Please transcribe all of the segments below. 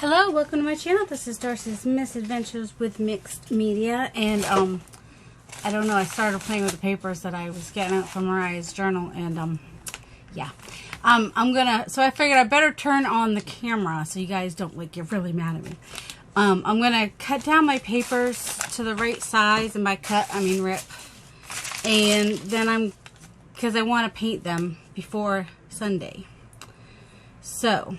Hello, welcome to my channel. This is Darcy's Misadventures with Mixed Media, and I don't know, I started playing with the papers that I was getting out from Mariah's journal, and yeah. So I figured I better turn on the camera so you guys don't like get really mad at me. I'm gonna cut down my papers to the right size, and by cut I mean rip. And then because I want to paint them before Sunday. So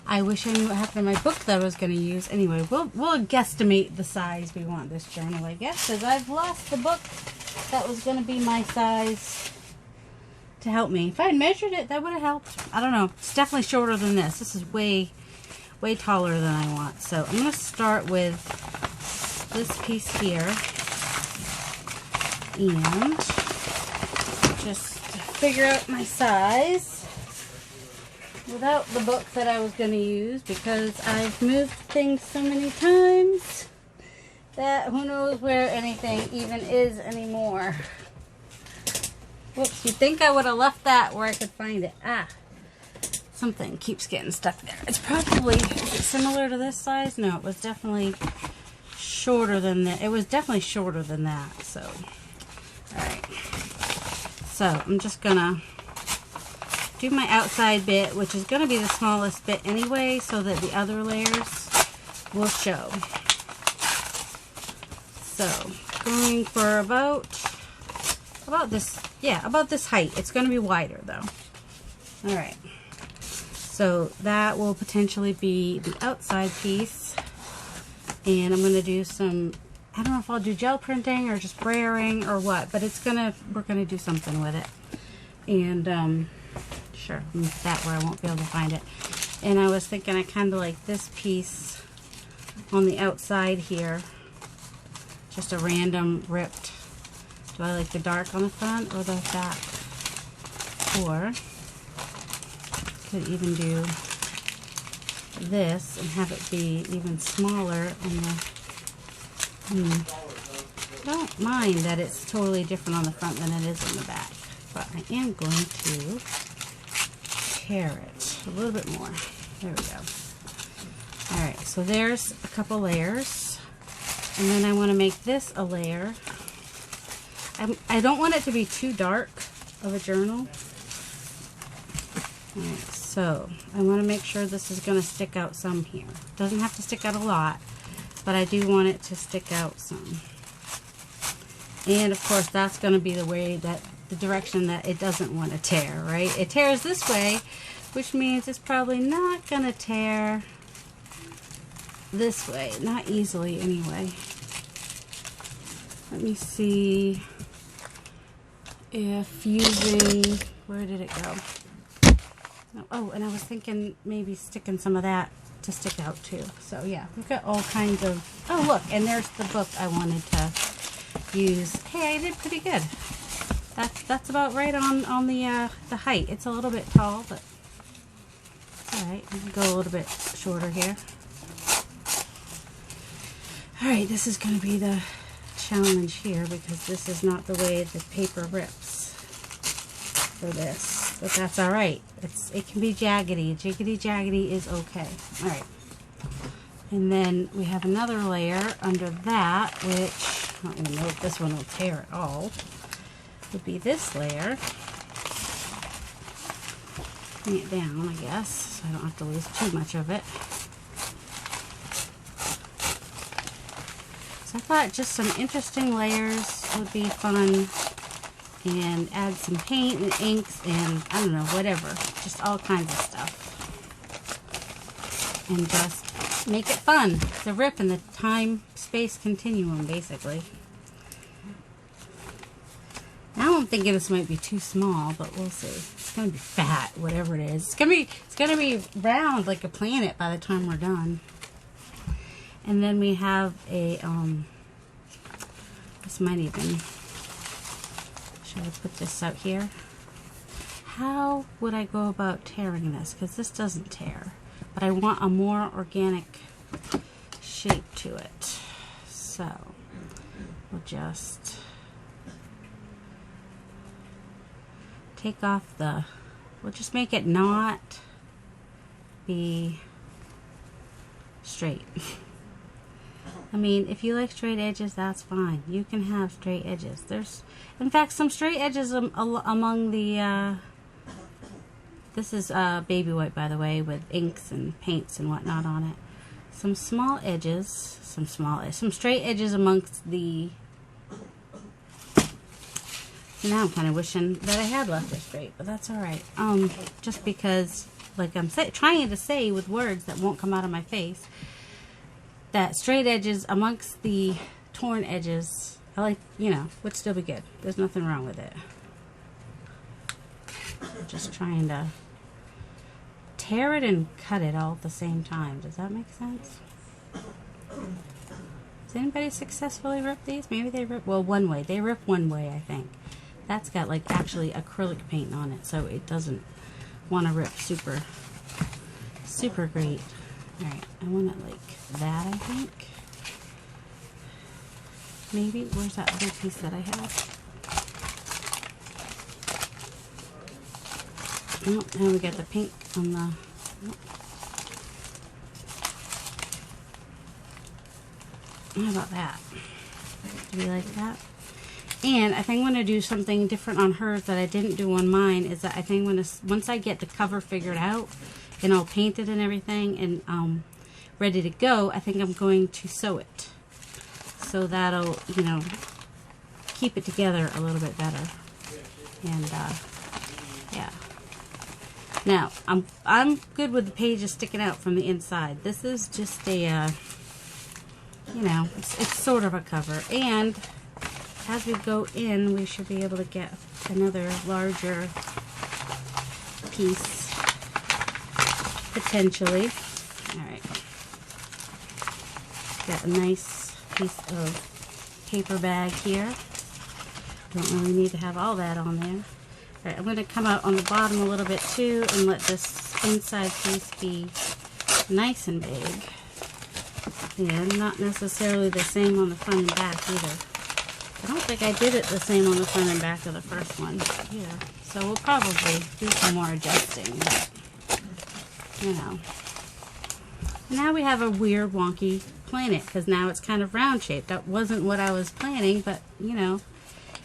I wish I knew what happened to my book that I was going to use. Anyway, we'll guesstimate the size we want this journal, I guess, because I've lost the book that was going to be my size to help me. If I had measured it, that would have helped. I don't know. It's definitely shorter than this. This is way taller than I want. So I'm going to start with this piece here and just figure out my size without the book that I was going to use, because I've moved things so many times that who knows where anything even is anymore. Whoops, you'd think I would have left that where I could find it. Something keeps getting stuck there. It's probably, is it similar to this size? No, it was definitely shorter than that. It was definitely shorter than that, so. Alright. So, I'm just gonna do my outside bit, which is going to be the smallest bit anyway, so that the other layers will show. So, going for about this, yeah, about this height. It's going to be wider though. Alright, so that will potentially be the outside piece, and I'm going to do some, I don't know if I'll do gel printing or just brayering or what, but we're going to do something with it. And sure, move that where I won't be able to find it. And I was thinking I kind of like this piece on the outside here, just a random ripped. Do I like the dark on the front or the back? Or could even do this and have it be even smaller on the, don't mind that it's totally different on the front than it is on the back, but I am going to tear it a little bit more. There we go. Alright, so there's a couple layers, and then I want to make this a layer. I don't want it to be too dark of a journal. Alright, so I want to make sure this is going to stick out some here. Doesn't have to stick out a lot, but I do want it to stick out some. And of course that's going to be the direction that it doesn't want to tear, right? It tears this way, which means it's probably not going to tear this way. Not easily, anyway. Let me see if using, where did it go? Oh, and I was thinking maybe sticking some of that to stick out too. So yeah, we've got all kinds of, oh look, and there's the book I wanted to use. Hey, I did pretty good. That's about right on the height. It's a little bit tall, but it's alright. I can go a little bit shorter here. Alright, this is going to be the challenge here, because this is not the way the paper rips for this. But that's alright. It can be jaggedy. Jiggedy-jaggedy is okay. Alright. And then we have another layer under that, which I don't even know if this one will tear at all. Would be this layer. Bring it down, I guess, so I don't have to lose too much of it. So I thought just some interesting layers would be fun, and add some paint and inks and I don't know, whatever, just all kinds of stuff, and just make it fun. The rip in the time-space continuum, basically. Now I'm thinking this might be too small, but we'll see. It's gonna be fat, whatever it is. It's gonna be round like a planet by the time we're done. And then we have a this might even, should I put this out here? How would I go about tearing this? Because this doesn't tear, but I want a more organic shape to it. So we'll just take off we'll just make it not be straight. I mean, if you like straight edges, that's fine. You can have straight edges. There's, in fact, some straight edges among the, this is baby white, by the way, with inks and paints and whatnot on it. Some small edges, some straight edges amongst the, now I'm kind of wishing that I had left it straight, but that's alright. Just because, like I'm trying to say with words that won't come out of my face, that straight edges amongst the torn edges, I like, you know, would still be good. There's nothing wrong with it. I'm just trying to tear it and cut it all at the same time. Does that make sense? Does anybody successfully rip these? Maybe they rip, well, one way. They rip one way, I think. That's got like actually acrylic paint on it, so it doesn't want to rip super great. Alright, I want it like that, I think. Maybe, where's that other piece that I have? Oh, now we got the pink on the, how about that? Do we like that? And I think I'm going to do something different on hers that I didn't do on mine, is that I think once I get the cover figured out and all painted and everything and ready to go, I think I'm going to sew it. So that'll, you know, keep it together a little bit better. And yeah. Now, I'm good with the pages sticking out from the inside. This is just a, you know, it's sort of a cover. And as we go in, we should be able to get another larger piece, potentially. Alright. Got a nice piece of paper bag here. Don't really need to have all that on there. Alright, I'm going to come out on the bottom a little bit too and let this inside piece be nice and big. And not necessarily the same on the front and back either. I don't think I did it the same on the front and back of the first one. Yeah. So we'll probably do some more adjusting, but, you know. Now we have a weird wonky planet, because now it's kind of round shaped. That wasn't what I was planning, but, you know,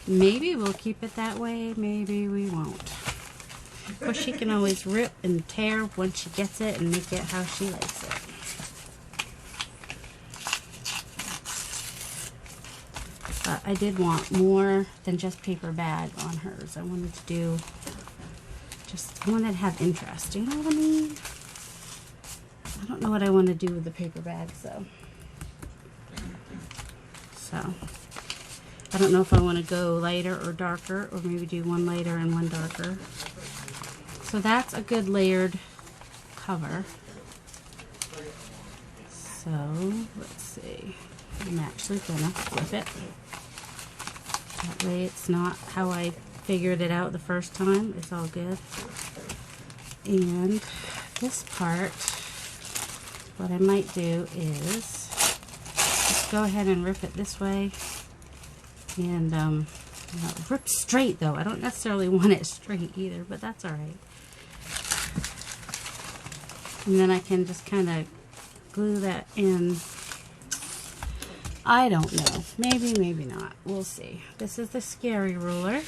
maybe we'll keep it that way, maybe we won't. Of course, she can always rip and tear once she gets it and make it how she likes it. But I did want more than just paper bag on hers. I wanted to do I wanted to have interest. You know what I mean? I don't know what I want to do with the paper bags though. So, I don't know if I want to go lighter or darker, or maybe do one lighter and one darker. So that's a good layered cover. So, let's see. I'm actually gonna flip it. That way it's not how I figured it out the first time. It's all good. And this part, what I might do is just go ahead and rip it this way. And rip straight though. I don't necessarily want it straight either, but that's alright. And then I can just kind of glue that in. I don't know. Maybe, maybe not. We'll see. This is the scary ruler.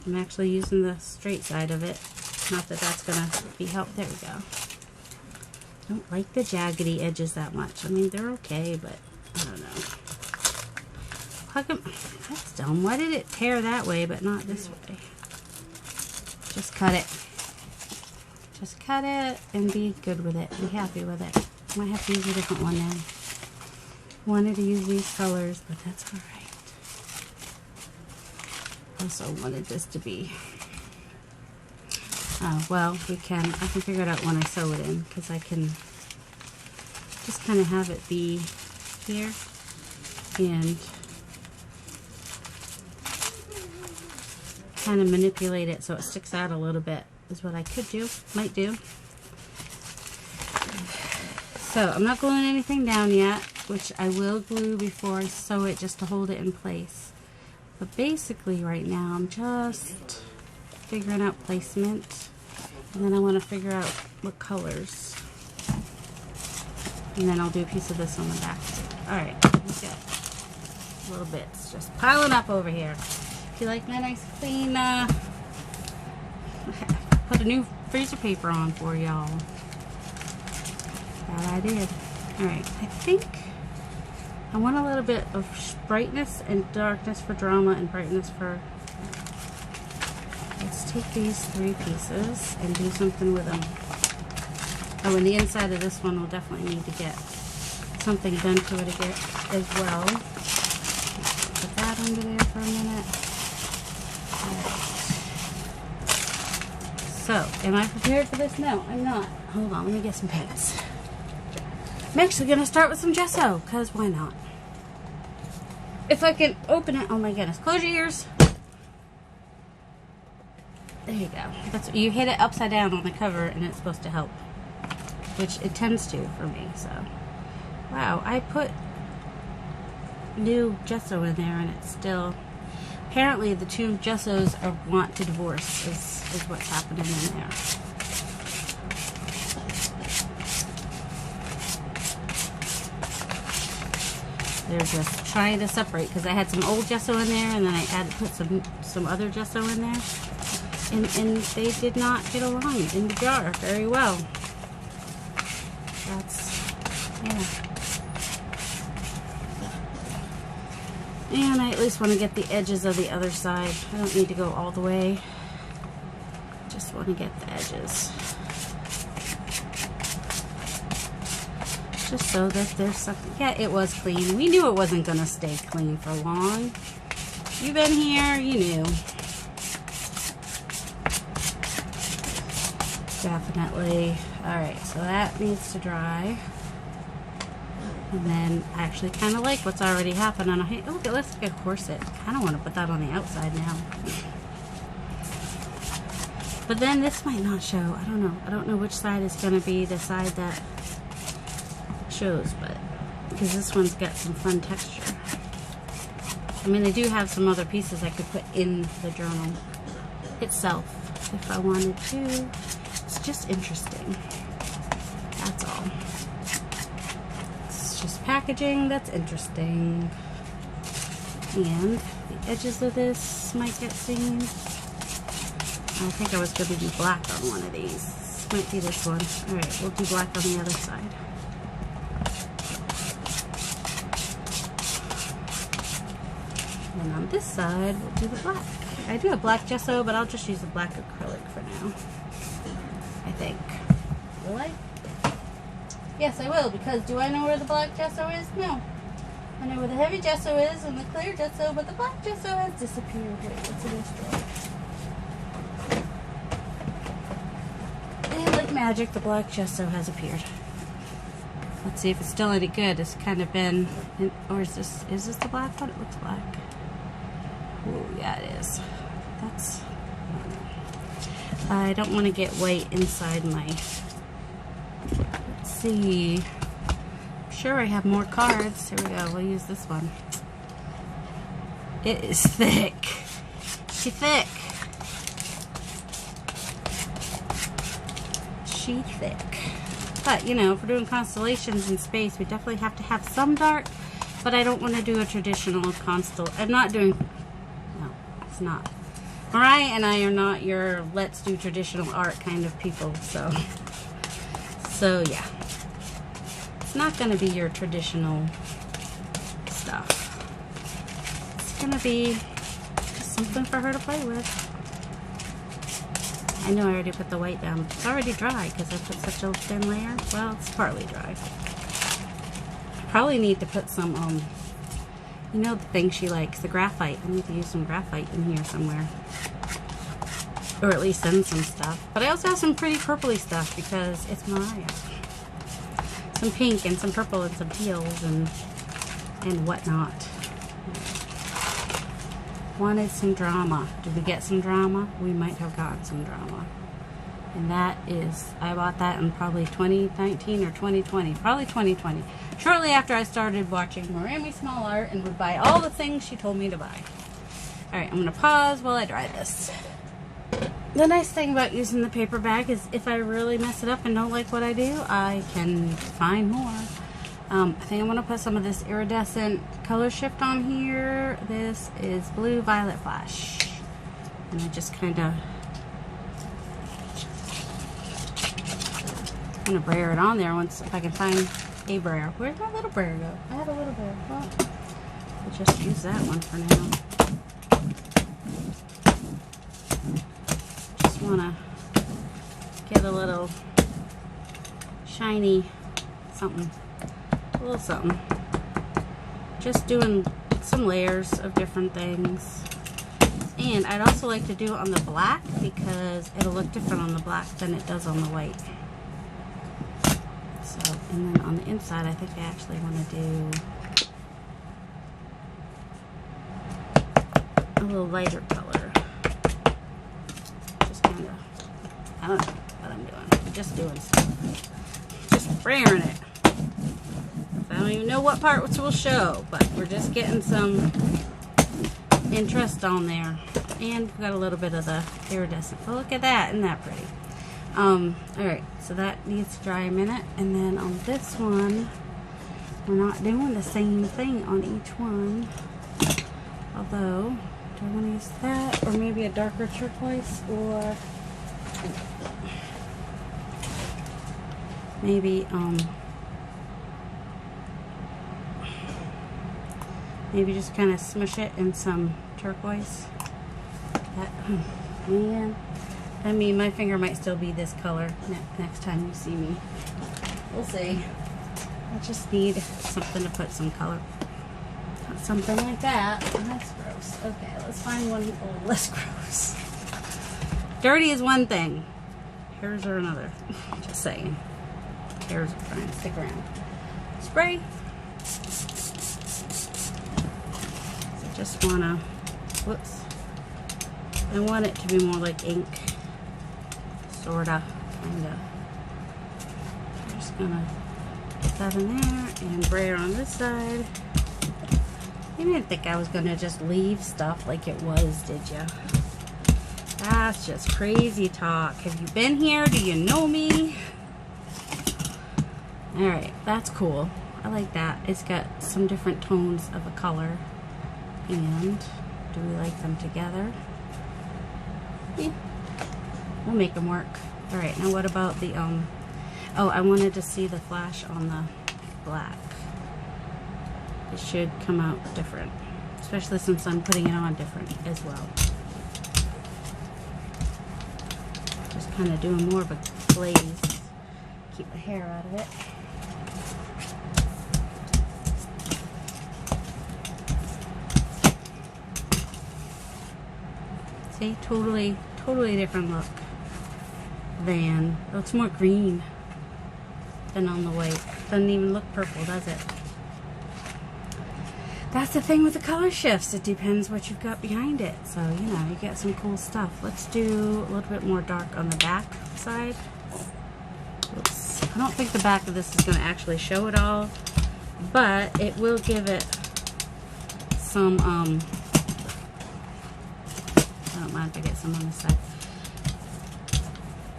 I'm actually using the straight side of it. Not that that's going to be helpful. There we go. I don't like the jaggedy edges that much. I mean, they're okay, but I don't know. How come? That's dumb. Why did it tear that way, but not this way? Just cut it. Just cut it and be good with it. Be happy with it. I might have to use a different one now. Wanted to use these colors, but that's alright. Also wanted this to be, well, I can figure it out when I sew it in, because I can just kind of have it be here and kind of manipulate it so it sticks out a little bit, is what I could do, might do. So I'm not gluing anything down yet, which I will glue before I sew it just to hold it in place. But basically right now I'm just figuring out placement, and then I want to figure out what colors. And then I'll do a piece of this on the back too. Alright, we've got little bits just piling up over here. If you like my nice clean, put a new freezer paper on for y'all. That I did. Alright, I think I want a little bit of brightness and darkness for drama and brightness for... Let's take these 3 pieces and do something with them. Oh, and the inside of this one will definitely need to get something done to it again as well. Put that under there for a minute. Alright. So, am I prepared for this? No, I'm not. Hold on, let me get some paints. I'm actually going to start with some gesso, because why not? If I can open it, oh my goodness. Close your ears. There you go. That's, you hit it upside down on the cover and it's supposed to help. Which it tends to for me, so. Wow, I put new gesso in there and it's still... Apparently the 2 gessos want to divorce is what's happening in there. They're just trying to separate because I had some old gesso in there and then I had to put some other gesso in there. And they did not get along in the jar very well. That's, yeah. And I at least want to get the edges of the other side. I don't need to go all the way. Just want to get the edges. Just so that there's something. Yeah, it was clean. We knew it wasn't going to stay clean for long. You've been here, you knew. Definitely. Alright, so that needs to dry. And then I actually kind of like what's already happened on a hand. Oh, look, it looks like a corset. I kind of want to put that on the outside now. But then this might not show. I don't know. I don't know which side is going to be the side that shows, but because this one's got some fun texture. I mean, I do have some other pieces I could put in the journal itself if I wanted to. It's just interesting. That's all. It's just packaging that's interesting. And the edges of this might get seen. I think I was going to do black on one of these. This might be this one. Alright, we'll do black on the other side. And on this side, we'll do the black. I do have black gesso, but I'll just use the black acrylic for now. I think. Will I? Yes, I will, because do I know where the black gesso is? No. I know where the heavy gesso is and the clear gesso, but the black gesso has disappeared. Wait, what's in this drawer? And like magic, the black gesso has appeared. Let's see if it's still any good. It's kind of been, or is this the black one? It looks black. Oh, yeah, it is. That's, I don't want to get white inside my, let's see. I'm sure I have more cards. Here we go. We'll use this one. It is thick. She's thick. She's thick. But, you know, if we're doing constellations in space, we definitely have to have some dark, but I don't want to do a traditional constel. I'm not doing, no, it's not. Mariah and I are not your let's do traditional art kind of people, so yeah. It's not going to be your traditional stuff. It's going to be just something for her to play with. I know I already put the white down. It's already dry because I put such a thin layer. Well, it's partly dry. Probably need to put some, you know the thing she likes, the graphite. I need to use some graphite in here somewhere. Or at least send some stuff. But I also have some pretty purpley stuff because it's Mariah. Some pink and some purple and some teals and whatnot. Wanted some drama. Did we get some drama? We might have gotten some drama. And that is, I bought that in probably 2019 or 2020. Probably 2020. Shortly after I started watching Mariah Small Art and would buy all the things she told me to buy. Alright, I'm going to pause while I dry this. The nice thing about using the paper bag is if I really mess it up and don't like what I do, I can find more. I think I'm going to put some of this iridescent color shift on here. This is Blue Violet Flash. And I just kind of, I'm going to brayer it on there once, if I can find a brayer. Where'd my little brayer go? I had a little brayer. Well, I'll just use that one for now. Just want to get a little shiny something, a little something. Just doing some layers of different things. And I'd also like to do it on the black because it'll look different on the black than it does on the white. So, and then on the inside, I think I actually want to do a little lighter color. Just kind of, I don't know what I'm doing. I'm just doing stuff. Just spraying it. I don't even know what parts will show, but we're just getting some interest on there. And we've got a little bit of the iridescent. Oh, look at that. Isn't that pretty? Alright, so that needs to dry a minute. And then on this one, we're not doing the same thing on each one. Although, do I want to use that? Or maybe a darker turquoise? Or maybe, maybe just kind of smush it in some turquoise. That, man, I mean, my finger might still be this color next time you see me. We'll see. I just need something to put some color. Something like that. That's gross. Okay, let's find one a little less gross. Dirty is one thing. Hairs are another. Just saying. Hairs are fine. Stick around. Spray. So just wanna, whoops. I want it to be more like ink. Sorta. Kinda. I'm just gonna put that in there and brayer on this side. You didn't think I was gonna just leave stuff like it was, did you? That's just crazy talk. Have you been here? Do you know me? Alright, that's cool. I like that. It's got some different tones of a color. And do we like them together? Yeah. We'll make them work. Alright, now what about the, oh, I wanted to see the flash on the black. It should come out different. Especially since I'm putting it on different as well. Just kind of doing more of a glaze. Keep the hair out of it. See, totally different look than, it looks more green than on the white. Doesn't even look purple, does it? That's the thing with the color shifts. It depends what you've got behind it. So, you know, you get some cool stuff. Let's do a little bit more dark on the back side. Oops. I don't think the back of this is going to actually show it all, but it will give it some, I don't mind if I get some on this side.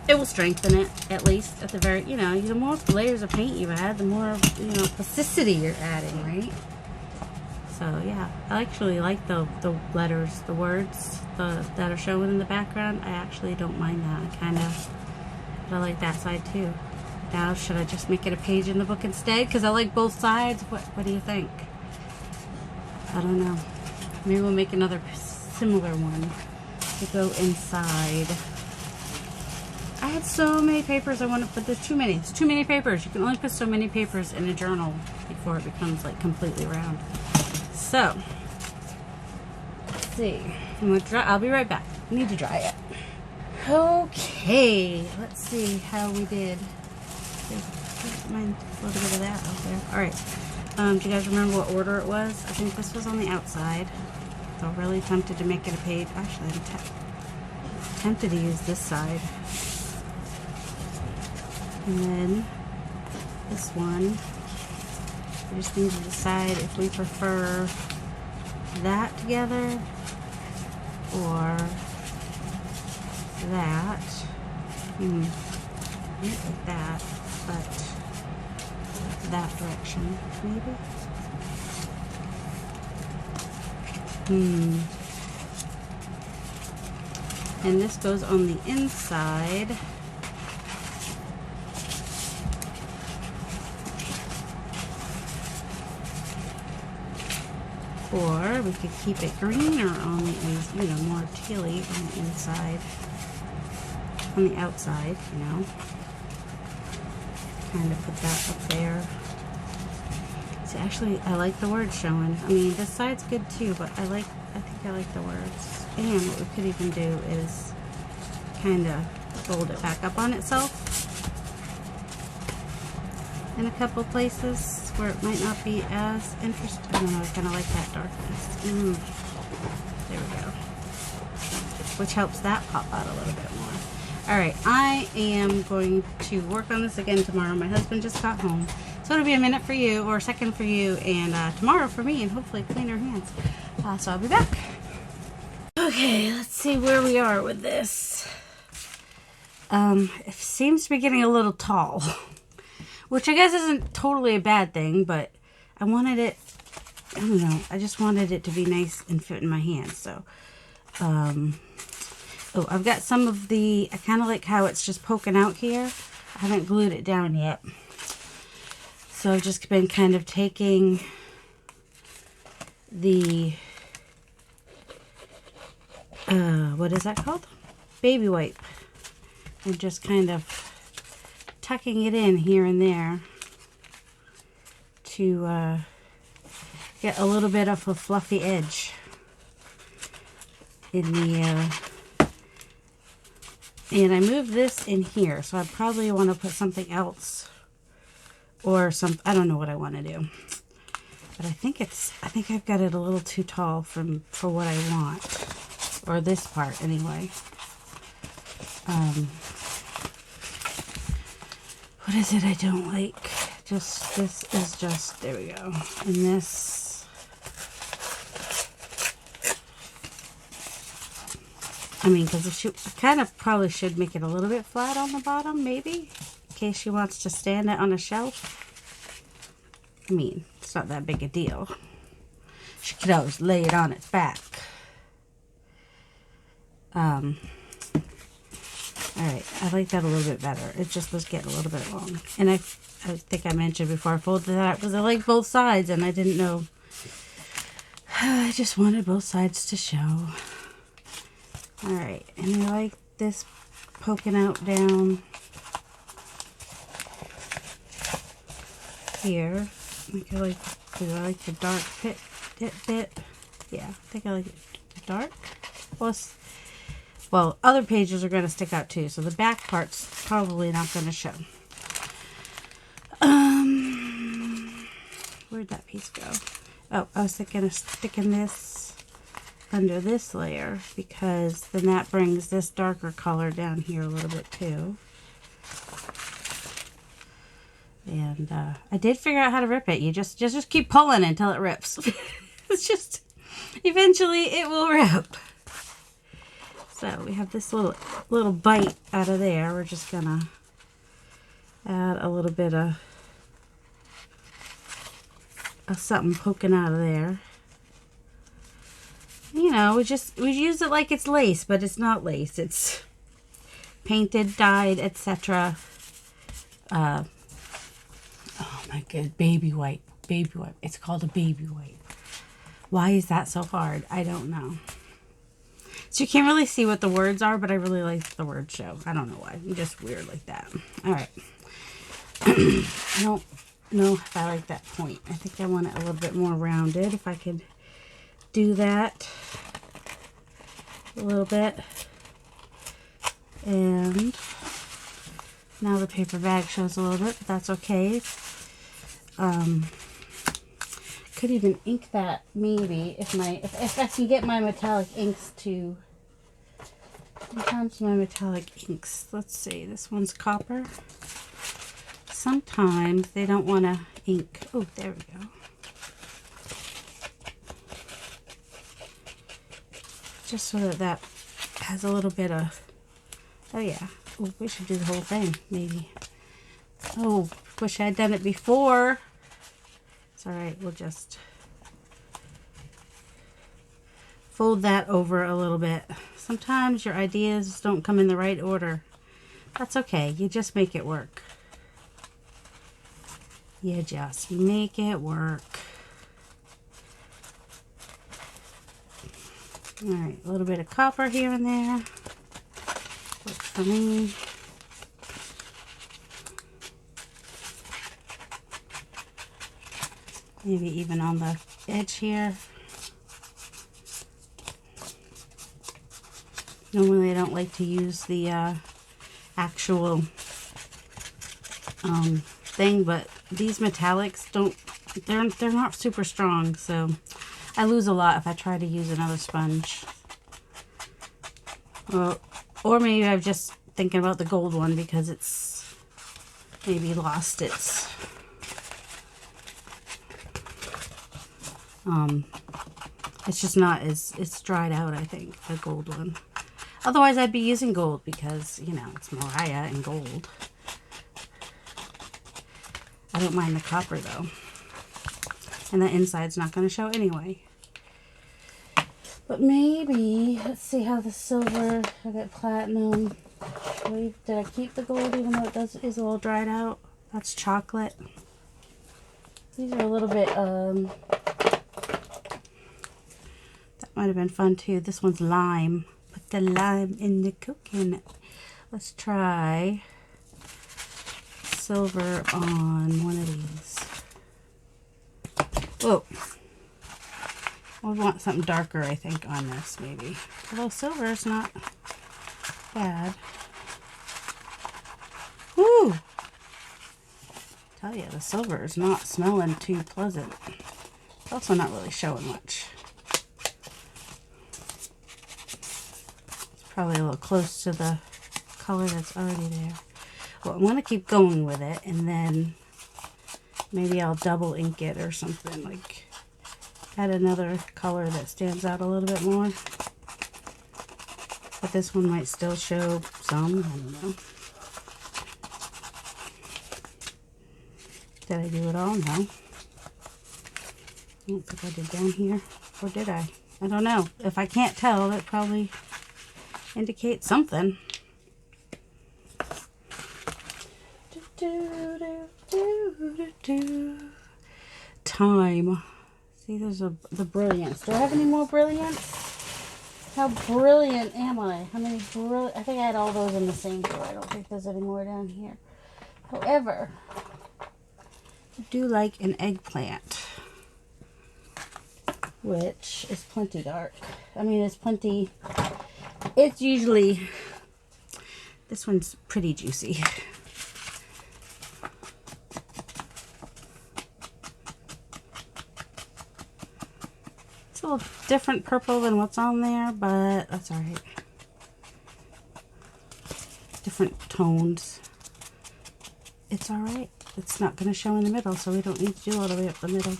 It will strengthen it, at least, at the very, you know, the more layers of paint you add, the more, you know, plasticity you're adding, right? So, yeah, I actually like the letters, the words that are showing in the background. I actually don't mind that. I like that side, too. Now, should I just make it a page in the book instead? Because I like both sides. What do you think? I don't know. Maybe we'll make another similar one to go inside. I had so many papers I want to put. There's too many. It's too many papers. You can only put so many papers in a journal before it becomes like completely round. So, let's see. I'm gonna dry. I'll be right back. I need to dry it. Okay. Let's see how we did. Mind a little bit of that out there. All right. Do you guys remember what order it was? I think this was on the outside. So I'm really tempted to make it a page. Actually, I'm tempted to use this side. And then this one. We just need to decide if we prefer that together or that. Not like that, but that direction, maybe. And this goes on the inside. Or we could keep it greener on the, you know, more tealy on the inside, on the outside, you know. Kind of put that up there. See, actually, I like the words showing. I mean, this side's good too, but I think I like the words. And what we could even do is kind of fold it back up on itself in a couple places where it might not be as interesting. I don't know, I kind of like that darkness. There we go. Which helps that pop out a little bit more. Alright, I am going to work on this again tomorrow. My husband just got home. So it'll be a minute for you, or a second for you, and tomorrow for me, and hopefully cleaner hands. So I'll be back. Okay, let's see where we are with this. It seems to be getting a little tall. Which I guess isn't totally a bad thing, but I wanted it, I don't know, I just wanted it to be nice and fit in my hands. So, oh, I've got some of the, I kind of like how it's just poking out here. I haven't glued it down yet. So I've just been kind of taking the, what is that called? Baby wipe. And just kind of tucking it in here and there to get a little bit of a fluffy edge in the, and I moved this in here, so I probably want to put something else or some, I don't know what I want to do, but I think I've got it a little too tall for what I want, or this part anyway. What is it I don't like? Just, this is just, there we go. And this, I mean, because she kind of probably should make it a little bit flat on the bottom, maybe, in case she wants to stand it on a shelf. I mean, it's not that big a deal. She could always lay it on its back. Alright, I like that a little bit better. It just was getting a little bit long. And I think I mentioned before I folded that out because I like both sides and I didn't know. I just wanted both sides to show. Alright, and I like this poking out down here. Do I like the dark bit? Yeah, I think I like it dark. Well, other pages are going to stick out too, so the back part's probably not going to show. Where'd that piece go? Oh, I was thinking of sticking this under this layer, because then that brings this darker color down here a little bit too. And I did figure out how to rip it. You just keep pulling until it rips. It's just, eventually it will rip. So we have this little bite out of there. We're just gonna add a little bit of something poking out of there. You know, we use it like it's lace, but it's not lace. It's painted, dyed, etc. Oh my god, baby wipe. Baby wipe. It's called a baby wipe. Why is that so hard? I don't know. So you can't really see what the words are, but I really like the word show. I don't know why. I'm just weird like that. Alright. I don't know if I like that point. I think I want it a little bit more rounded. If I could do that a little bit. And now the paper bag shows a little bit, but that's okay. Could even ink that maybe if I can get my metallic inks to. Sometimes my metallic inks, let's see, this one's copper. Sometimes they don't want to ink. Oh, there we go. Just so that has a little bit of, oh yeah. Oh, we should do the whole thing, maybe. Oh, Wish I'd done it before. It's alright, we'll just fold that over a little bit. Sometimes your ideas don't come in the right order. That's okay, you just make it work. You just make it work. Alright, a little bit of copper here and there. Works for me. Maybe even on the edge here. Normally I don't like to use the actual thing, but these metallics they're not super strong, so I lose a lot if I try to use another sponge. Or maybe I'm just thinking about the gold one because it's maybe lost its it's just not as, it's dried out, I think, the gold one. Otherwise I'd be using gold because, you know, it's Mariah and gold. I don't mind the copper though. And the inside's not going to show anyway. But maybe, let's see how the silver, I got platinum. Did I keep the gold even though it is all dried out? That's chocolate. These are a little bit, that might have been fun too. This one's lime. Put the lime in the coconut. Let's try silver on one of these. Whoa. I want something darker, I think, on this, maybe. Although silver is not bad. Woo! Tell you, the silver is not smelling too pleasant. It's also not really showing much. It's probably a little close to the color that's already there. Well, I'm going to keep going with it, and then maybe I'll double ink it or something, like add another color that stands out a little bit more. But this one might still show some, I don't know. Did I do it all? No. I don't think I did down here. Or did I? I don't know. If I can't tell, that probably indicates something. Time. See, there's the brilliance. Do I have any more brilliance? How brilliant am I? How many brilliant? I think I had all those in the same drawer. I don't think there's any more down here. However, I do like an eggplant, which is plenty dark. I mean, it's plenty. It's usually, this one's pretty juicy. It's a little different purple than what's on there, but that's all right. Different tones. It's all right. It's not going to show in the middle, so we don't need to do all the way up the middle.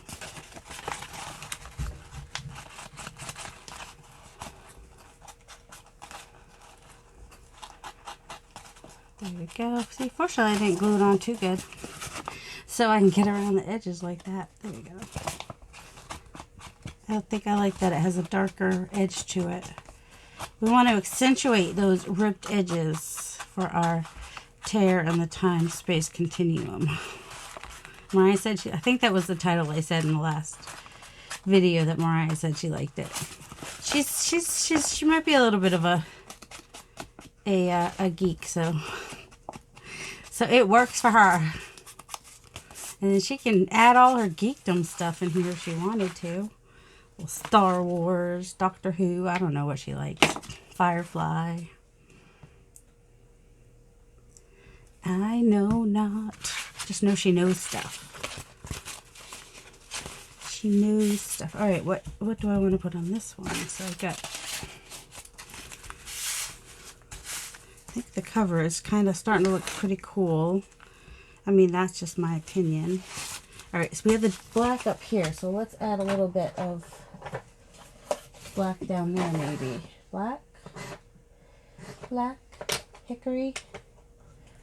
There we go. See, fortunately I didn't glue it on too good, so I can get around the edges like that. There we go. I think I like that it has a darker edge to it. We want to accentuate those ripped edges for our tear and the time-space continuum. Mariah said I think that was the title I said in the last video, that Mariah said she liked it. She might be a little bit of a geek, so it works for her. And then she can add all her geekdom stuff in here if she wanted to. Well, Star Wars, Doctor Who, I don't know what she likes. Firefly. I know not. Just know she knows stuff. She knows stuff. Alright, what do I want to put on this one? So I've got, I think the cover is kind of starting to look pretty cool. I mean, that's just my opinion. Alright, so we have the black up here, so let's add a little bit of black down there maybe. Black, hickory,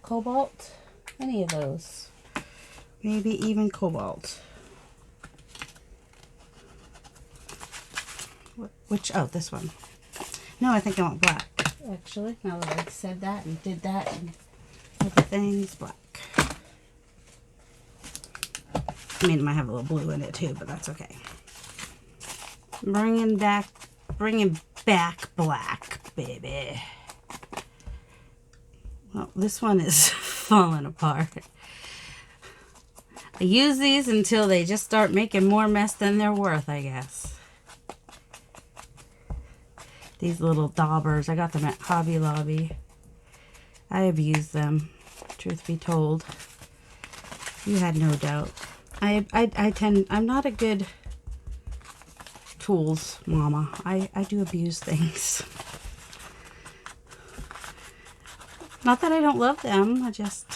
cobalt, any of those. maybe even cobalt. Which, oh, this one. No, I think I want black. Actually, now that I said that and did that and everything's black. I mean, it might have a little blue in it too, but that's okay. Bringing back black, baby. Well, this one is falling apart. I use these until they just start making more mess than they're worth, I guess. These little daubers, I got them at Hobby Lobby. I abuse them, truth be told. You had no doubt. I'm not a good tools mama. I do abuse things. Not that I don't love them, I just...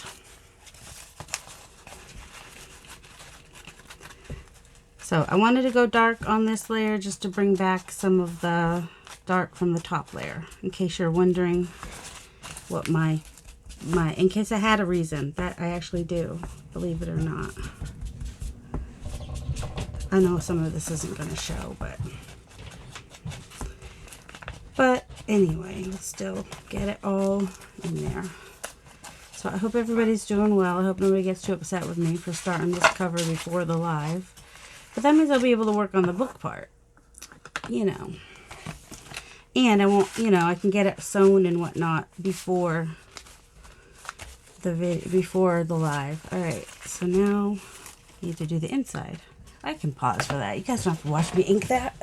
So I wanted to go dark on this layer just to bring back some of the dark from the top layer, in case you're wondering what in case I had a reason. That I actually do, believe it or not. I know some of this isn't going to show, but anyway, let's still get it all in there. So I hope everybody's doing well. I hope nobody gets too upset with me for starting this cover before the live. But that means I'll be able to work on the book part, you know. And I won't, you know, I can get it sewn and whatnot before the live. All right, so now I need to do the inside. I can pause for that. You guys don't have to watch me ink that.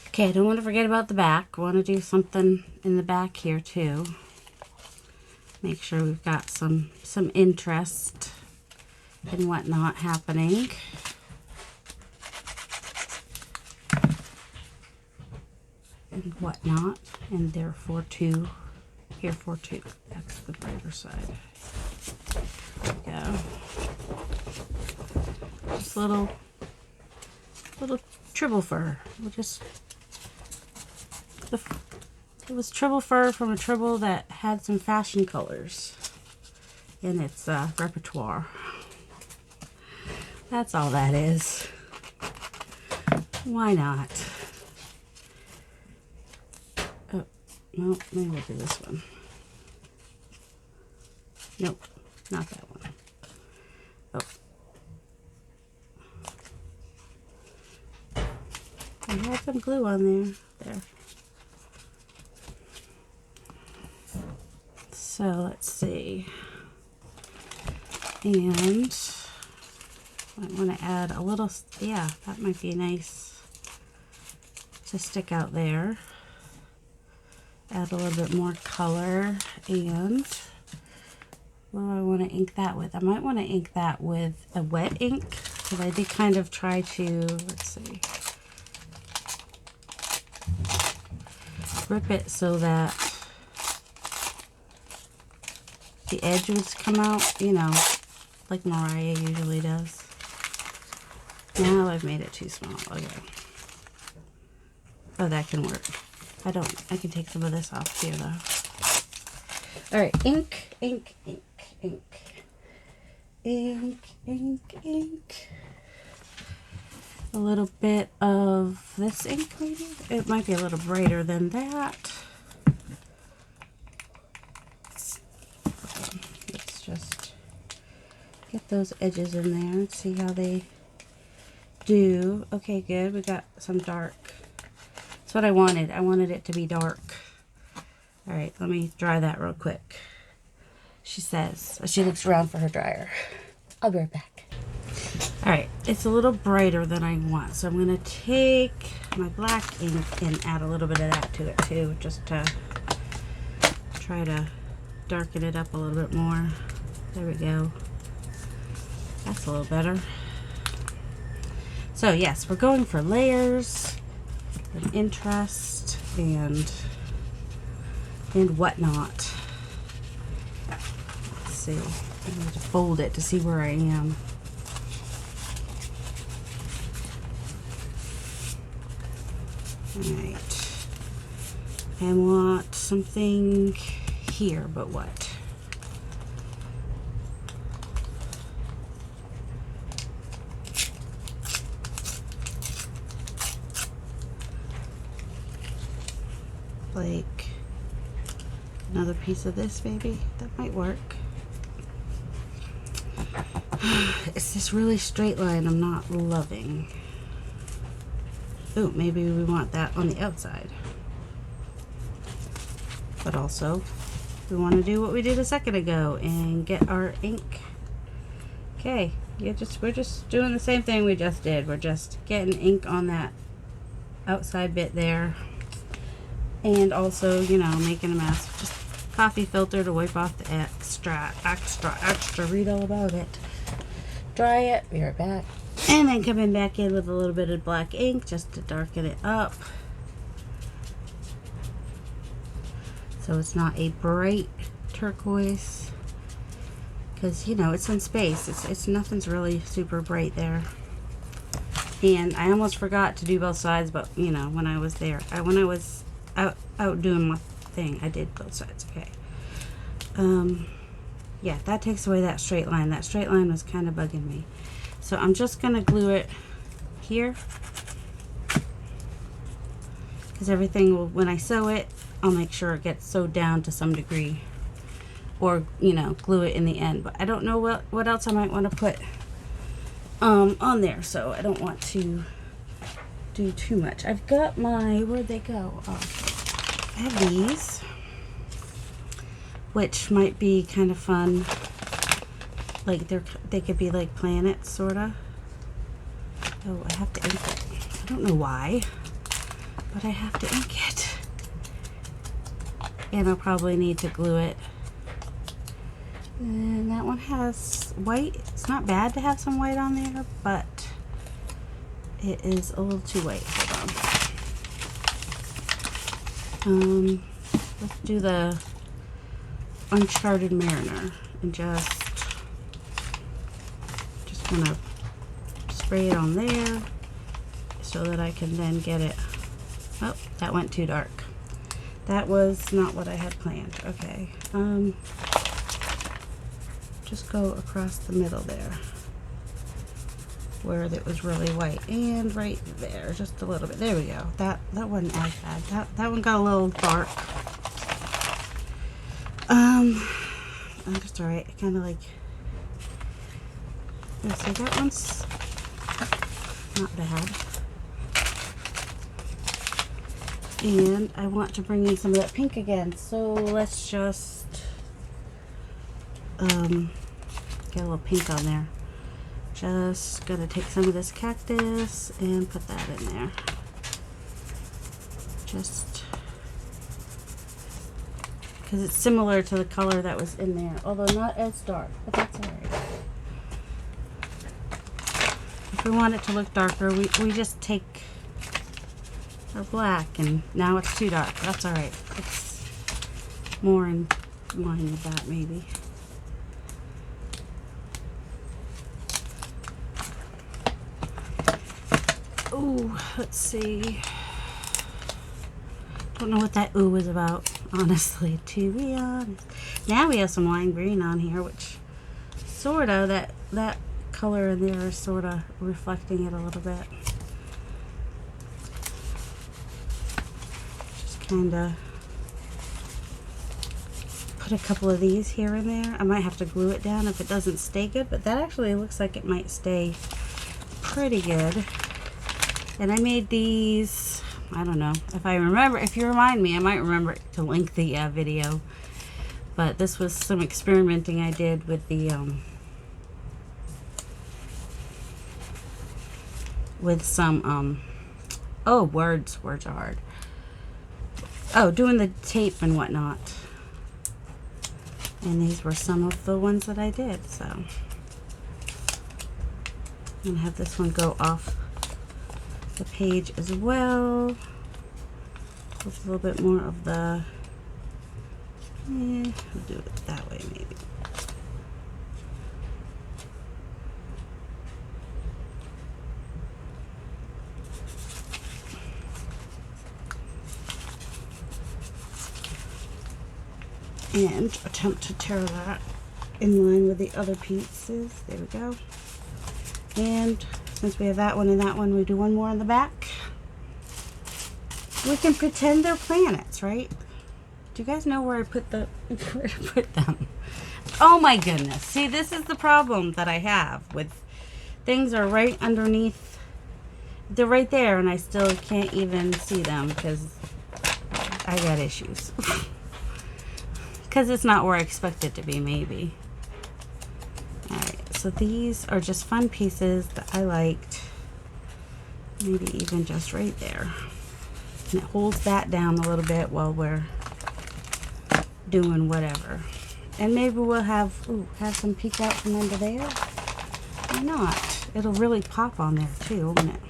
Okay, I don't want to forget about the back. I want to do something in the back here too. Make sure we've got some interest and whatnot happening. And whatnot, and therefore too, herefore too. That's the brighter side. There we go. Just little tribble fur. It was tribble fur from a tribble that had some fashion colors in its repertoire. That's all that is. Why not? Oh, no, maybe we'll do this one. Nope, not that one. Oh. I had some glue on there. So let's see. And I want to add a little, yeah, that might be nice to stick out there. Add a little bit more color. And what do I want to ink that with? I might want to ink that with a wet ink, because I did kind of try to, let's see, grip it so that the edge would come out, you know, like Mariah usually does. Now I've made it too small. Okay. Oh, that can work. I can take some of this off here though. All right, ink, ink, ink, ink, ink, ink, ink. A little bit of this ink maybe. It might be a little brighter than that. Let's just get those edges in there and see how they do. Okay, good. We got some dark. That's what I wanted. I wanted it to be dark. All right, let me dry that real quick. She says, she looks around for her dryer. I'll be right back. All right, it's a little brighter than I want, so I'm gonna take my black ink and add a little bit of that to it too, just to try to darken it up a little bit more. There we go. That's a little better. So yes, we're going for layers and interest and whatnot. Let's see. I need to fold it to see where I am. Alright. I want something here, but what? like another piece of this maybe. That might work. It's this really straight line I'm not loving. Ooh, maybe we want that on the outside. But also, we want to do what we did a second ago and get our ink. Okay, we're just doing the same thing we just did. We're just getting ink on that outside bit there. And also, you know, making a mess. Just coffee filter to wipe off the extra. Read all about it. Dry it, be right back. And then coming back in with a little bit of black ink just to darken it up. So it's not a bright turquoise. Because, you know, it's in space. It's nothing's really super bright there. And I almost forgot to do both sides, but, you know, when I was there, when I was out doing my thing, I did both sides. Okay. Yeah, that takes away that straight line. That straight line was kind of bugging me. So I'm just going to glue it here. Because everything will, when I sew it, I'll make sure it gets sewed down to some degree. Or, you know, glue it in the end. But I don't know what else I might want to put on there. So I don't want to do too much. I've got my, where'd they go? I have these, which might be kind of fun. Like they could be like planets, sorta. Oh, I have to ink it. I don't know why, but I have to ink it. And I'll probably need to glue it. And that one has white. It's not bad to have some white on there, but it is a little too white. Hold on. Let's do the Uncharted Mariner and just gonna spray it on there so that I can then get it. Oh, that went too dark. That was not what I had planned. Okay. Just go across the middle there where it was really white, and right there just a little bit. There we go. That wasn't as bad. That one got a little dark. That's alright. I kind of like. So that one's not bad. And I want to bring in some of that pink again. So let's just get a little pink on there. Just gonna take some of this cactus and put that in there. Just because it's similar to the color that was in there, although not as dark, but that's alright. If we want it to look darker, we just take our black, and now it's too dark. That's alright. It's more in line with that, maybe. Ooh, let's see. Don't know what that ooh was about, honestly, to be honest. Now we have some lime green on here, which sorta, that color in there is sorta reflecting it a little bit. Just kinda put a couple of these here and there. I might have to glue it down if it doesn't stay good, but that actually looks like it might stay pretty good. And I made these, I don't know, if you remind me, I might remember to link the video. But this was some experimenting I did with the, oh, words are hard. Oh, doing the tape and whatnot. And these were some of the ones that I did, so. I'm gonna have this one go off the page as well. With a little bit more of the, we'll do it that way maybe. And attempt to tear that in line with the other pieces. There we go. And since we have that one and that one, we do one more on the back. We can pretend they're planets, right? Do you guys know where I put where to put them? Oh my goodness. See, this is the problem that I have with things are right underneath. They're right there and I still can't even see them because I got issues. Because it's not where I expect it to be, maybe. Alright, so these are just fun pieces that I liked. Maybe even just right there. And it holds that down a little bit while we're doing whatever. And maybe we'll have some peek out from under there. Why not? It'll really pop on there too, won't it?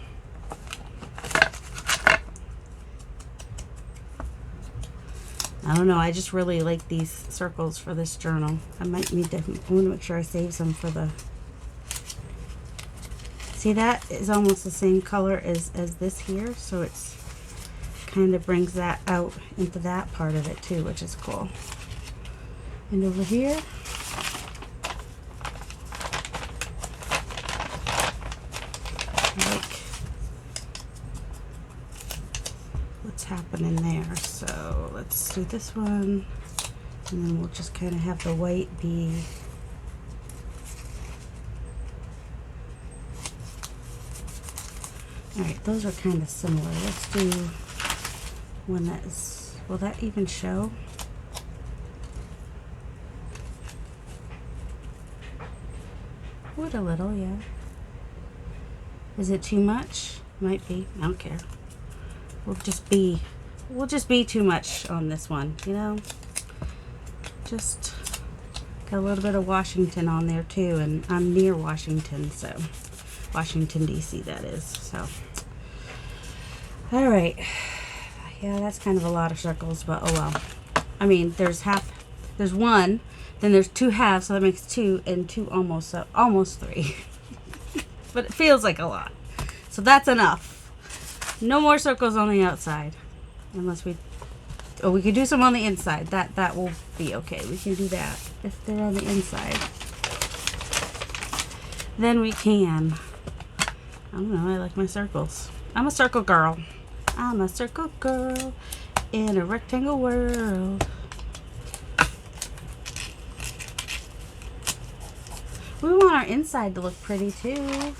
I don't know, I just really like these circles for this journal. I might need to, I want to make sure I save some for the... See, that is almost the same color as this here, so it's kind of brings that out into that part of it too, which is cool. And over here, like what's happening there. So let's do this one, and then we'll just kind of have the white be alright. Those are kind of similar. Let's do one that is, will that even show? Would a little, yeah. Is it too much? Might be. I don't care. We'll just be too much on this one, you know? Just got a little bit of Washington on there too, and I'm near Washington, so Washington DC that is. So all right, yeah, that's kind of a lot of circles, but oh well. I mean, there's one, then there's two halves, so that makes two, and two almost, so almost three. But it feels like a lot, so that's enough. No more circles on the outside, unless we could do some on the inside. That will be okay. We can do that if they're on the inside. Then we can. I don't know, I like my circles. I'm a circle girl. I'm a circle girl in a rectangle world. We want our inside to look pretty too.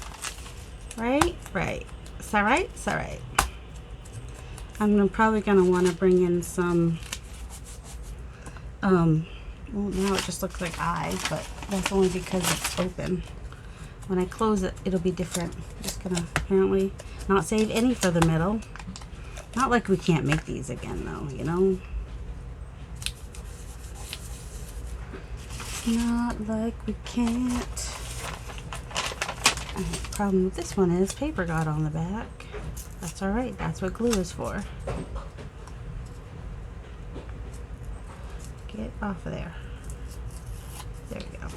Right? Right. Is that right? Is that right? I'm probably going to want to bring in some, well, now it just looks like eyes, but that's only because it's open. When I close it, it'll be different. I'm just going to apparently not save any for the middle. Not like we can't make these again, though, you know? It's not like we can't. And the problem with this one is paper got on the back. That's alright, that's what glue is for. Get off of there. There we go.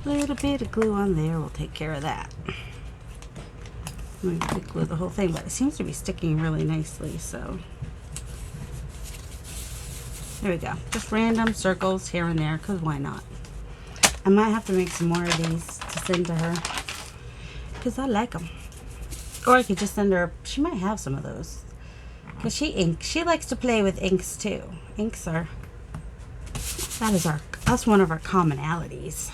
A little bit of glue on there will take care of that. I'm going to glue the whole thing, but it seems to be sticking really nicely, so. There we go. Just random circles here and there, because why not? I might have to make some more of these to send to her, because I like them. Or I could just send her, she might have some of those. Because she likes to play with inks too. Inks are, that's one of our commonalities.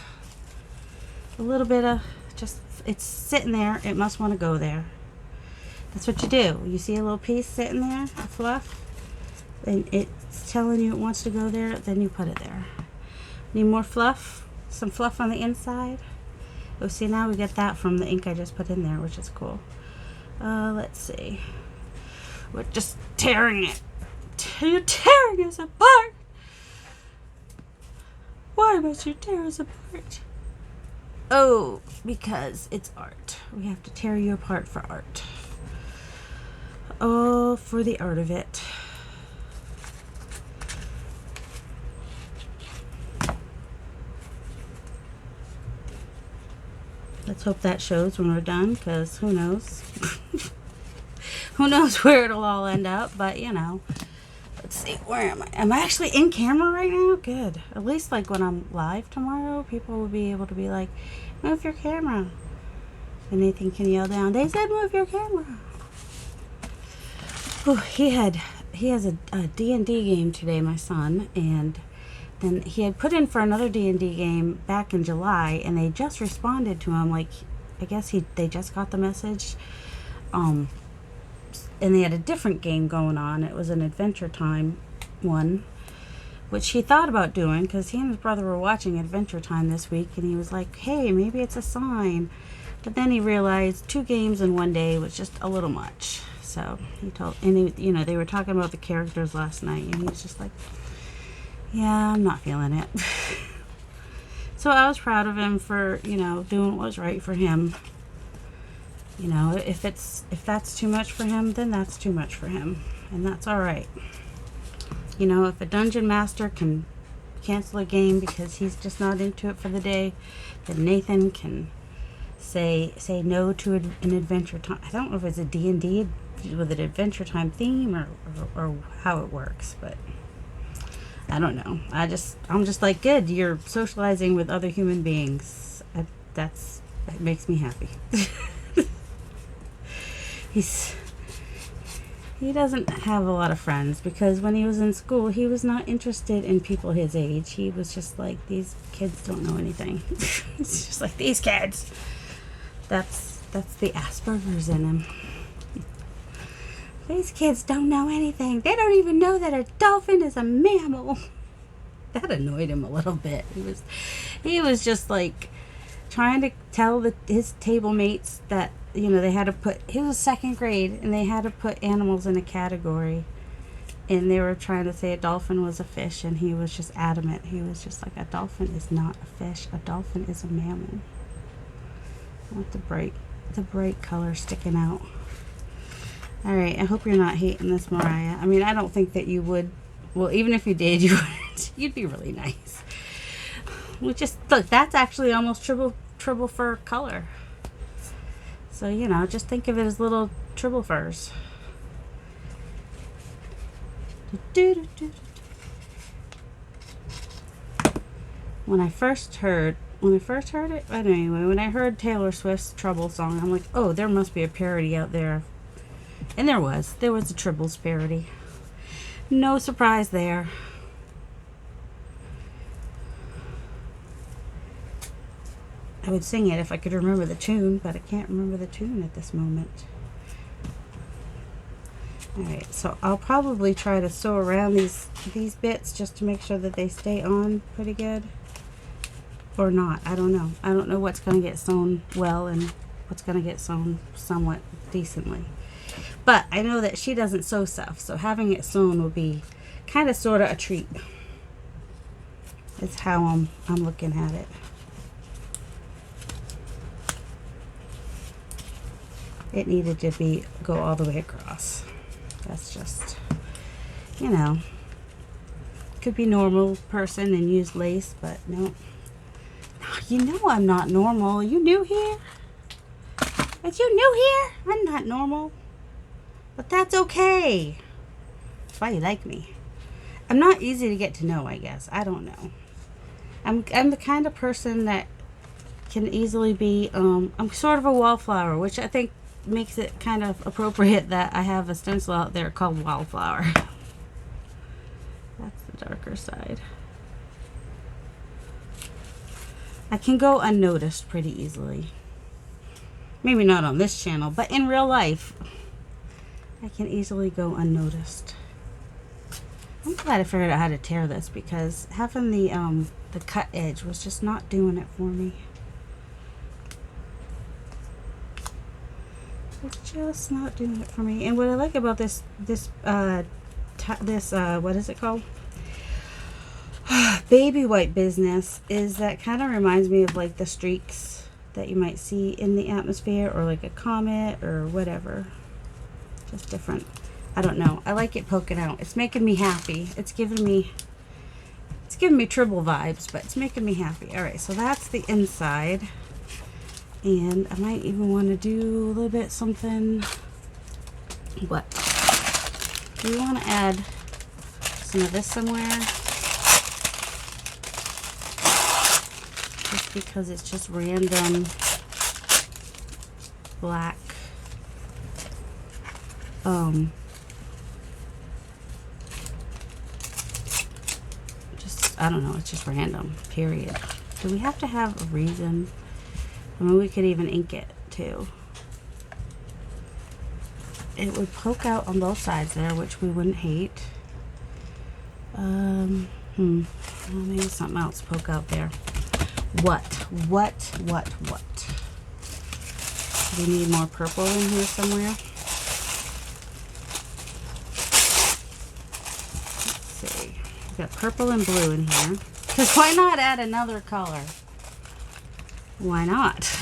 A little bit of, just, it's sitting there, it must want to go there. That's what you do. You see a little piece sitting there, a fluff, and it's telling you it wants to go there, then you put it there. Need more fluff? Some fluff on the inside. Oh, see, now we get that from the ink I just put in there, which is cool. Let's see. We're just tearing it. You're tearing us apart. Why must you tear us apart? Oh, because it's art. We have to tear you apart for art. Oh, for the art of it. Let's hope that shows when we're done, because who knows? Who knows where it'll all end up, but you know. Let's see. where am I? Am I actually in camera right now? Good. At least like when I'm live tomorrow, people will be able to be like, move your camera. And Nathan can yell down, they said move your camera. Whew, he has a D&D game today, my son, and then he had put in for another D&D game back in July, and they just responded to him, like, I guess they just got the message, and they had a different game going on. It was an Adventure Time one, which he thought about doing, because he and his brother were watching Adventure Time this week, and he was like, hey, maybe it's a sign. But then he realized 2 games in one day was just a little much. So he told, and he, they were talking about the characters last night, and he was just like, yeah, I'm not feeling it. So I was proud of him for, doing what was right for him. If that's too much for him, then that's too much for him, and that's all right. If a dungeon master can cancel a game because he's just not into it for the day, then Nathan can say no to an Adventure Time. I don't know if it's a D&D with an Adventure Time theme or how it works, but I don't know. I'm just like, good, you're socializing with other human beings. That makes me happy. He doesn't have a lot of friends, because when he was in school, he was not interested in people his age. He was just like, these kids don't know anything. It's just like, these kids. That's the Asperger's in him. These kids don't know anything. They don't even know that a dolphin is a mammal. That annoyed him a little bit. He was just like trying to tell his table mates that, they had to put, he was 2nd grade, and they had to put animals in a category. And they were trying to say a dolphin was a fish, and he was just adamant. He was just like, a dolphin is not a fish. A dolphin is a mammal. I want the bright color sticking out. All right, I hope you're not hating this, Mariah. I mean, I don't think that you would. Well, even if you did, you wouldn't. You'd be really nice. Look, that's actually almost triple fur color. So, just think of it as little triple furs. When I first heard it, but anyway, when I heard Taylor Swift's Trouble song, I'm like, oh, there must be a parody out there. And there was a Tribbles parody. No surprise there. I would sing it if I could remember the tune, but I can't remember the tune at this moment. Alright, so I'll probably try to sew around these bits just to make sure that they stay on pretty good. Or not. I don't know. I don't know what's going to get sewn well and what's going to get sewn somewhat decently. But I know that she doesn't sew stuff, so having it sewn will be kind of sort of a treat. It's how I'm looking at it. It needed to go all the way across. That's just, could be normal person and use lace, but no. I'm not normal. You new here? But you new here? I'm not normal. But that's okay. That's why you like me. I'm not easy to get to know, I guess. I don't know. I'm the kind of person that can easily be, I'm sort of a wallflower, which I think makes it kind of appropriate that I have a stencil out there called Wallflower. That's the darker side. I can go unnoticed pretty easily. Maybe not on this channel, but in real life, I can easily go unnoticed. I'm glad I figured out how to tear this, because having the cut edge was just not doing it for me. It's just not doing it for me. And what I like about this what is it called? Baby white business is that kind of reminds me of like the streaks that you might see in the atmosphere, or like a comet or whatever. Just different. I don't know. I like it poking out. It's making me happy. It's giving me Tribble vibes, but it's making me happy. All right, so that's the inside. And I might even want to do a little bit something. What? We want to add some of this somewhere. Just because it's just random black. I don't know, it's just random, period. Do we have to have a reason? I mean, we could even ink it too. It would poke out on both sides there, which we wouldn't hate. Well, maybe something else poke out there. What? Do we need more purple in here somewhere? Let's see. We've got purple and blue in here. Because why not add another color? Why not?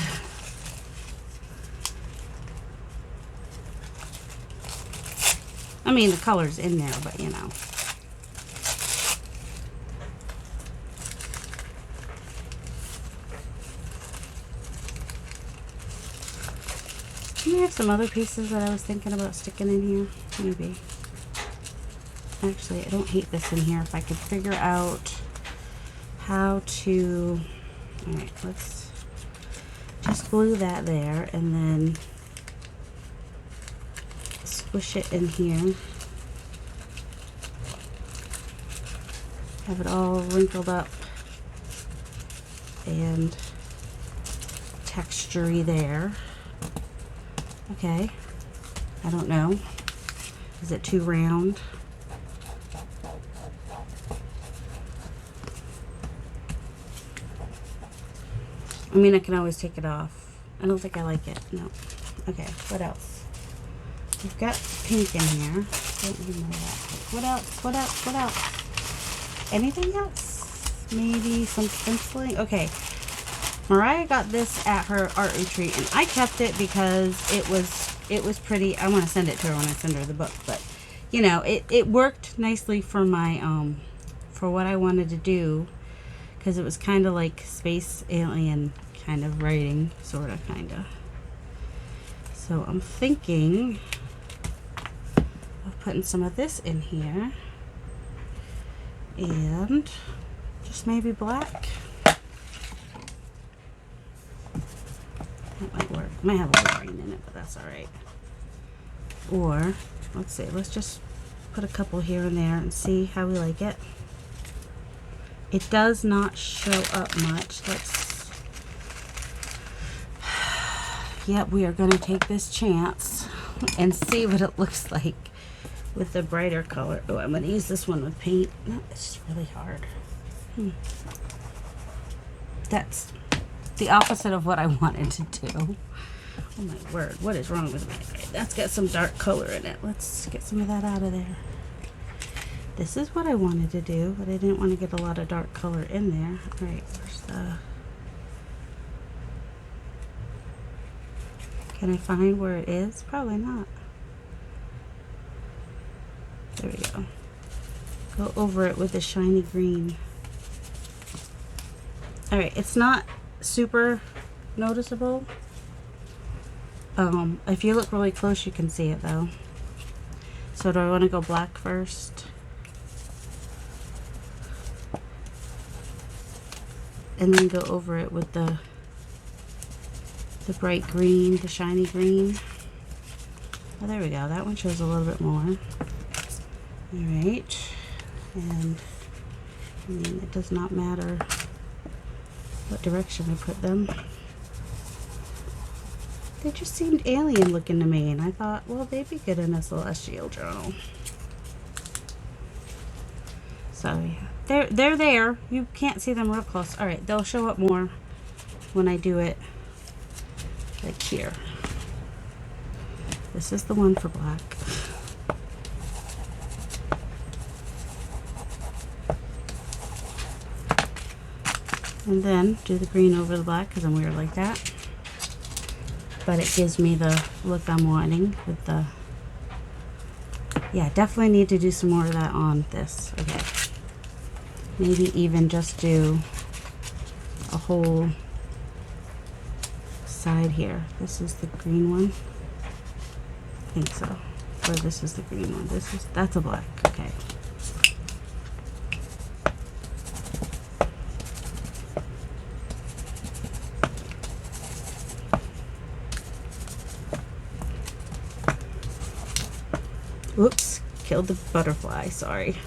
I mean, the color's in there, but you know. Do you have some other pieces that I was thinking about sticking in here? Maybe. Actually, I don't hate this in here. If I could figure out how to... Alright, let's just glue that there and then squish it in here. Have it all wrinkled up and textury there. Okay. I don't know. Is it too round? I mean, I can always take it off. I don't think I like it. No. Okay, what else? We've got pink in here. Don't need more of that. What else? What else? What else? Anything else? Maybe some stenciling? Okay. Mariah got this at her art retreat, and I kept it because it was pretty. I want to send it to her when I send her the book, but you know, it worked nicely for my for what I wanted to do, because it was kind of like space alien kind of writing, sort of, kind of. So I'm thinking of putting some of this in here, and just maybe black. That might work. Might have a little green in it, but that's alright. Or, let's see, let's just put a couple here and there and see how we like it. It does not show up much. Let's... Yep, we are going to take this chance and see what it looks like with the brighter color. Oh, I'm going to use this one with paint. No, it's just really hard. That's the opposite of what I wanted to do. Oh my word, what is wrong with me? Right, that's got some dark color in it. Let's get some of that out of there. This is what I wanted to do, but I didn't want to get a lot of dark color in there. All right, where's the... Can I find where it is? Probably not. There we go. Go over it with the shiny green. All right, it's not super noticeable. If you look really close, you can see it though. So do I want to go black first? And then go over it with the bright green, the shiny green. Oh, there we go. That one shows a little bit more. All right. And I mean, it does not matter what direction I put them. They just seemed alien looking to me, and I thought, well, they'd be good in a celestial journal. So yeah, they're there. You can't see them real close. All right, they'll show up more when I do it like here. This is the one for black. And then do the green over the black because I'm weird like that. But it gives me the look I'm wanting with the... Yeah, definitely need to do some more of that on this. Okay. Maybe even just do a whole side here. This is the green one. I think so. Or this is the green one. That's a black. Okay. killed the butterfly, sorry.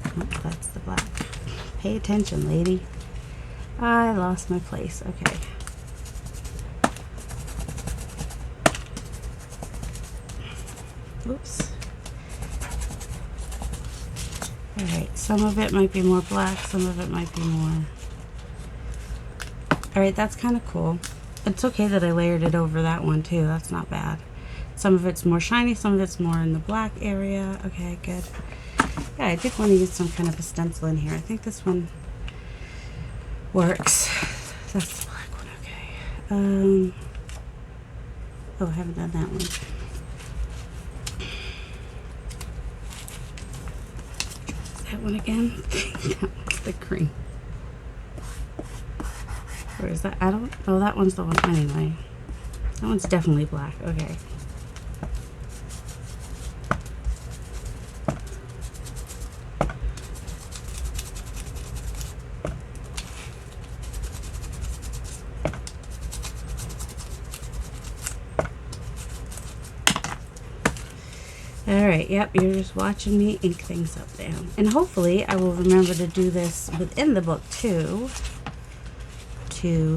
Oh, that's the black. Pay attention, lady. I lost my place. Okay. Oops. Alright, some of it might be more black, some of it might be more... Alright, that's kind of cool. It's okay that I layered it over that one too. That's not bad. Some of it's more shiny, some of it's more in the black area. Okay, good. Yeah, I did want to use some kind of a stencil in here. I think this one works. That's the black one, okay. Oh, I haven't done that one. That one again. That one's the green. Where is that? I don't. Oh, that one's the one. Anyway, that one's definitely black. Okay. Alright, yep, you're just watching me ink things up down. And hopefully I will remember to do this within the book too.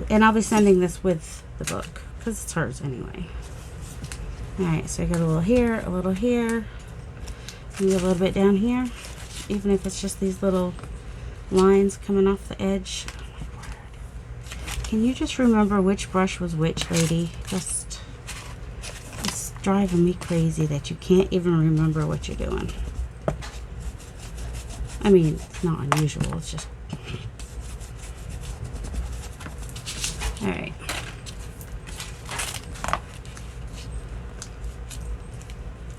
And I'll be sending this with the book, because it's hers anyway. Alright, so I got a little here, a little here, maybe a little bit down here. Even if it's just these little lines coming off the edge. Oh my word. Can you just remember which brush was which, lady? Just... It's driving me crazy that you can't even remember what you're doing. I mean, it's not unusual, it's just... Alright.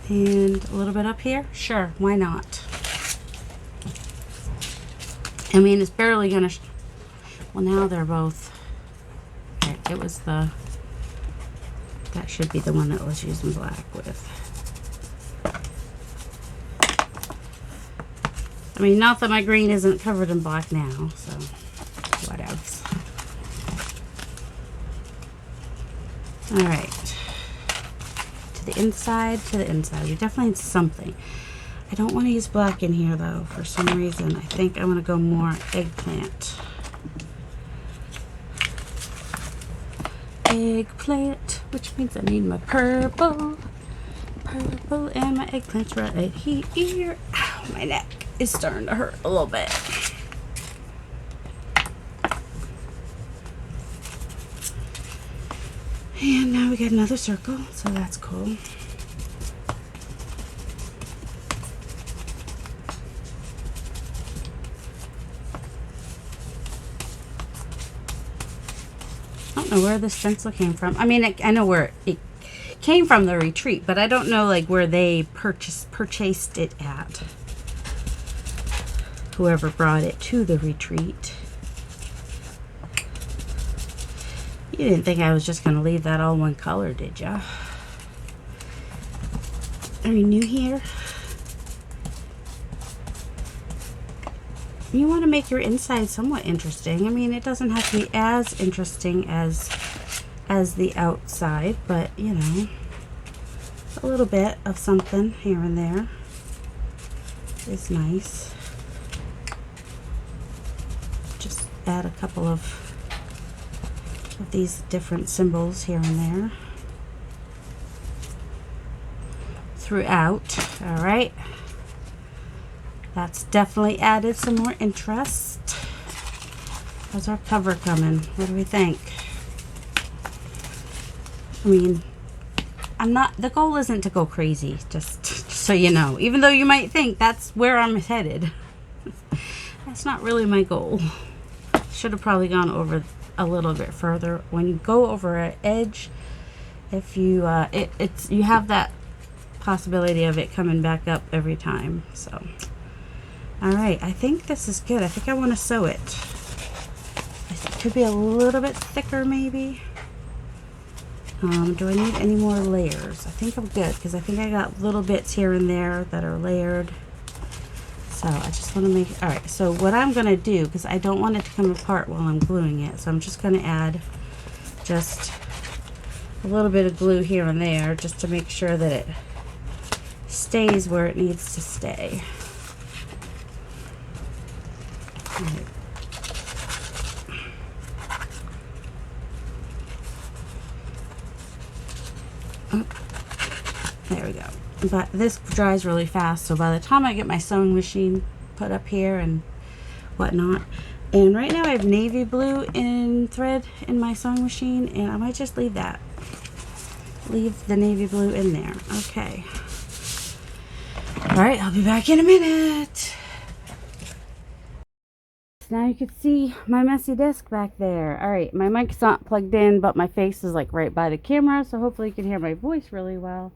And a little bit up here? Sure, why not? I mean, it's barely gonna... Well, now they're both... Okay, it was the... That should be the one that was using black with. I mean, not that my green isn't covered in black now, so... Whatevs. Alright. To the inside, to the inside. We definitely need something. I don't want to use black in here, though, for some reason. I think I want to go more eggplant. Eggplant, which means I need my purple. Purple and my eggplant's right here. Ow, my neck is starting to hurt a little bit. And now we got another circle, so that's cool. I don't know where the stencil came from. I mean, I know where it came from, the retreat, but I don't know like where they purchased it at. Whoever brought it to the retreat. You didn't think I was just going to leave that all one color, did ya? Are you new here? You want to make your inside somewhat interesting. I mean, it doesn't have to be as interesting as the outside, but, you know, a little bit of something here and there is nice. Just add a couple of these different symbols here and there throughout. All right, that's definitely added some more interest. How's our cover coming? What do we think? I mean, the goal isn't to go crazy, just so you know, even though you might think that's where I'm headed. That's not really my goal. Should have probably gone over a little bit further. When you go over an edge, if you you have that possibility of it coming back up every time. So all right, I think this is good. I think I want to sew it. It could be a little bit thicker maybe. Do I need any more layers? I think I'm good, because I think I got little bits here and there that are layered. So I just want to make, all right, so what I'm going to do, because I don't want it to come apart while I'm gluing it, so I'm just going to add just a little bit of glue here and there just to make sure that it stays where it needs to stay. Right. Oh, there we go. But this dries really fast, so by the time I get my sewing machine put up here and whatnot, and right now I have navy blue in thread in my sewing machine, and I might just leave that. Leave the navy blue in there. Okay. Alright, I'll be back in a minute. Now you can see my messy desk back there. Alright, my mic's not plugged in, but my face is like right by the camera, so hopefully you can hear my voice really well.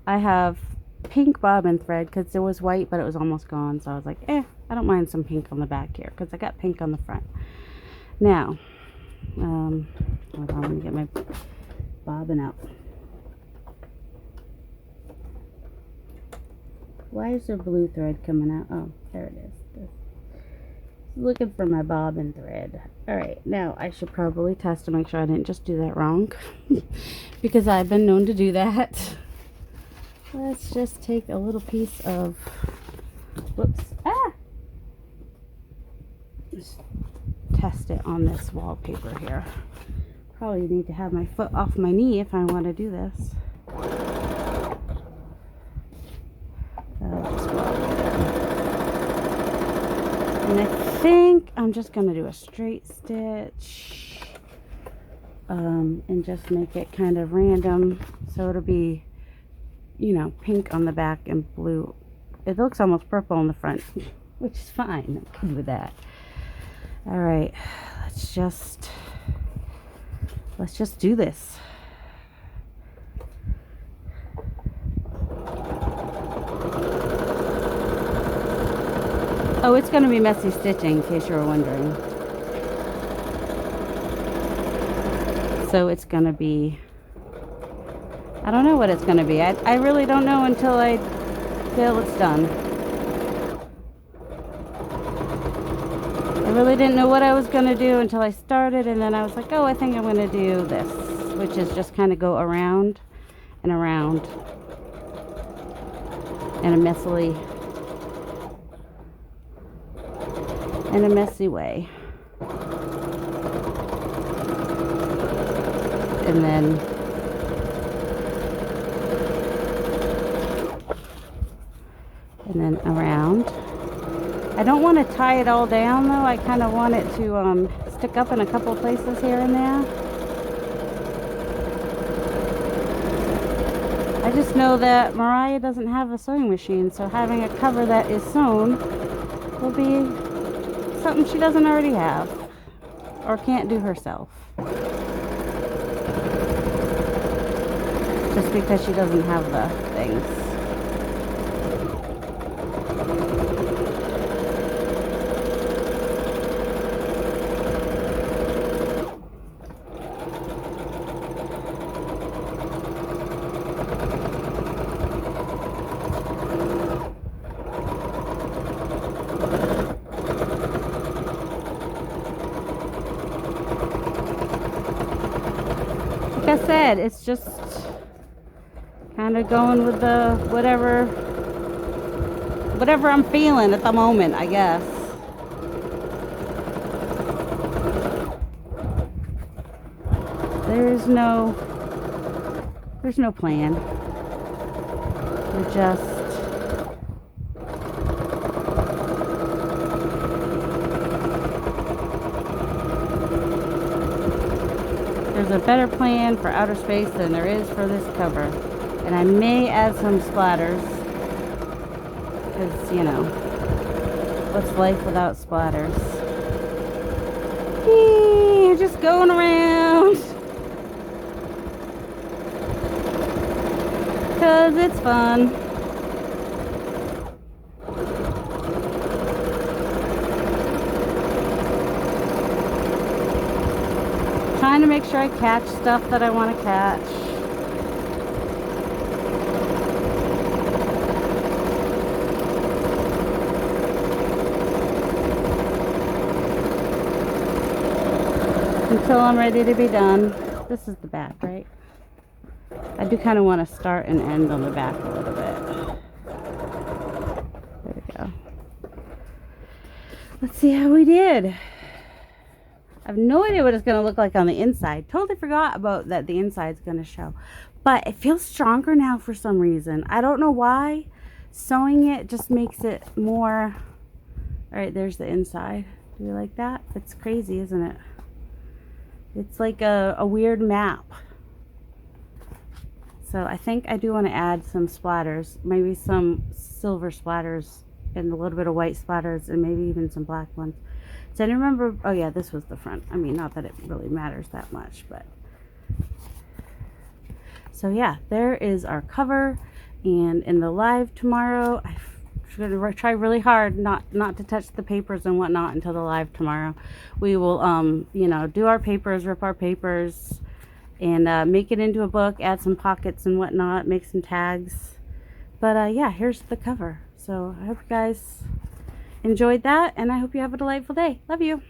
I have pink bobbin thread because it was white, but it was almost gone, so I was like, I don't mind some pink on the back here because I got pink on the front. Now, hold on, let me get my bobbin out. Why is there blue thread coming out? Oh, there it is. Looking for my bobbin thread. Alright, now I should probably test to make sure I didn't just do that wrong because I've been known to do that. Let's just take a little piece of, whoops, just test it on this wallpaper here. Probably need to have my foot off my knee if I want to do this. And I think I'm just going to do a straight stitch and just make it kind of random, so it'll be, you know, pink on the back and blue. It looks almost purple on the front, which is fine. I'm good with that. All right, let's just do this. Oh, it's going to be messy stitching, in case you were wondering. So it's going to be, I don't know what it's going to be. I really don't know until I feel it's done. I really didn't know what I was going to do until I started, and then I was like, oh, I think I'm going to do this, which is just kind of go around and around in a messy way. And then around. I don't want to tie it all down though. I kind of want it to stick up in a couple places here and there. I just know that Mariah doesn't have a sewing machine, so having a cover that is sewn will be something she doesn't already have or can't do herself. Just because she doesn't have the things. Like I said, it's just kind of going with the whatever I'm feeling at the moment, I guess. There's no plan. We're just there's a better plan for outer space than there is for this cover. And I may add some splatters, because, you know, what's life without splatters? You're just going around, because it's fun. Trying to make sure I catch stuff that I want to catch. Until I'm ready to be done. This is the back, right? do kind of want to start and end on the back a little bit. There we go. Let's see how we did. I have no idea what it's going to look like on the inside. Totally forgot about that the inside's going to show. But it feels stronger now for some reason. I don't know why. Sewing it just makes it more... Alright, there's the inside. Do you like that? It's crazy, isn't it? It's like a weird map. So I think I do want to add some splatters. Maybe some silver splatters and a little bit of white splatters and maybe even some black ones. So I remember... Oh yeah, this was the front. I mean, not that it really matters that much, but... So yeah, there is our cover. And in the live tomorrow, I'm going to try really hard not to touch the papers and whatnot until the live tomorrow. We will, you know, do our papers, rip our papers, and make it into a book, add some pockets and whatnot, make some tags. But yeah, here's the cover. So I hope you guys enjoyed that, and I hope you have a delightful day. Love you.